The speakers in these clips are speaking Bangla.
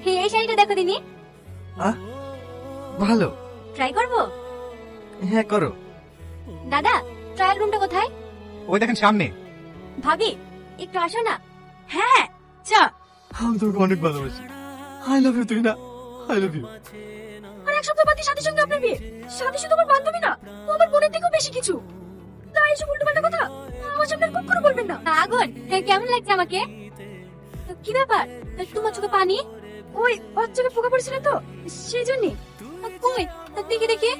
এই শাড়িটা দেখো দিনি। আহ ভালো। ট্রাই করব? হ্যাঁ করো। দাদা, ট্রায়াল রুমটা কোথায়? ওই দেখেন সামনে। ভাবি, একটু আসো না। হ্যাঁ, চ। আমি তোকে অনেক ভালোবাসি। আই লাভ ইউ তুই না। I love you. আর এক সপ্তাহ বাদে সাথে সঙ্গে আপনার বিয়ে। সাথে শুধু আমার বান্ধবী না, ও আমার বোনের থেকেও বেশি কিছু। তাই এসব উল্টোপাল্টা কথা আমার সামনে আর কখনো বলবেন না। আগুন, কেমন লাগছে আমাকে? কি ব্যাপার, তোমার চোখে পানি? ওই ওর চোখে পোকা পড়েছিল তো, সেই জন্যই। কই, দেখি দেখি।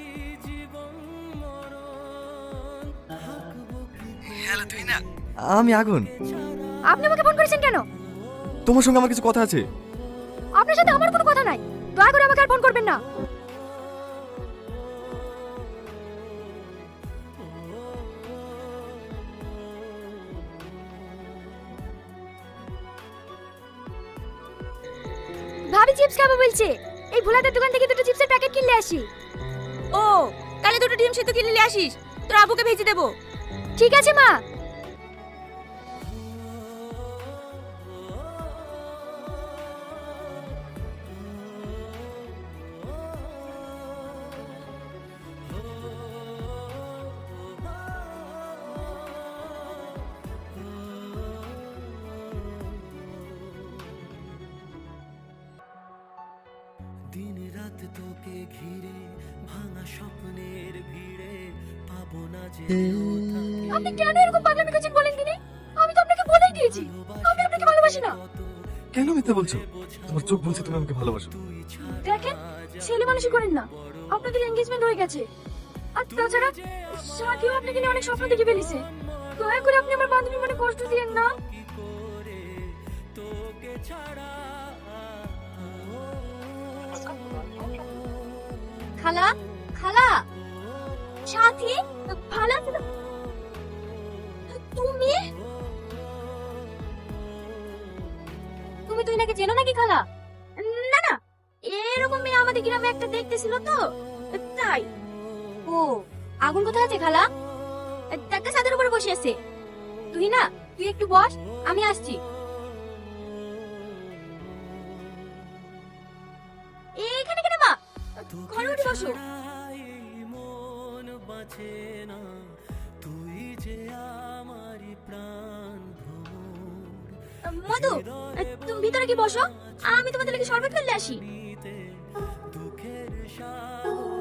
হ্যালো তুই না। আমি আগুন। আপনি আমাকে ফোন করেছেন কেন? তোমার সঙ্গে আমার কিছু কথা আছে। আপনার সাথে আমার কোনো কথা নাই, দয়া করে আমাকে আর ফোন করবেন না। ভাবি চিপস খাবো বলছে, এই ভোলাদের দোকান থেকে দুটো চিপসের প্যাকেট কিনলে আসি। ও, তাহলে দুটো ডিম সিদ্ধ কিনলে আসিস, তোর আব্বুকে ভেজে দেবো। ঠিক আছে মা। দিন রাত তোকে ঘিরে ভাঙা স্বপ্নের ভিড়ে পাবো না যে আপনি কেন এরকম পাগলামি করছেন বলেন দিনি? আমি তো আপনাকে বলেই দিয়েছি আমি আপনাকে ভালোবাসি না। কেন মিথ্যা বলছো? তোমার চোখ বলছে তুমি আমাকে ভালোবাসো। দেখেন, ছেলে মানুষই করেন না, আপনাদের এনগেজমেন্ট হয়ে গেছে। আর তাছাড়া সাথীও আপনাকে নিয়ে অনেক স্বপ্ন দেখে ফেলেছে। দয়া করে আপনি আমার বান্ধবী মনে কষ্ট দিয়েন না। খালা, খালা, সাথী, ভালো আছো তো? তুমি তুমি তুই নাকি চেনো নাকি খালা? না না, এরকম মেয়ে আমাদের গ্রামে একটা দেখতেছিল তো, তাই। ও, আগুন কোথায় আছে খালা? টাকা ছাদের উপরে বসে আছে। তুই না, তুই একটু বস, আমি আসছি। এখানে কেন মা? ঘরে উঠে বসো। মন বাঁচে না তুই যে আমারই প্রাণ ভ্রমর মধু, তুমি ভিতরে কি বসো, আমি তোমাদের লাগি শরবত করলে আসি। দুঃখের সাগর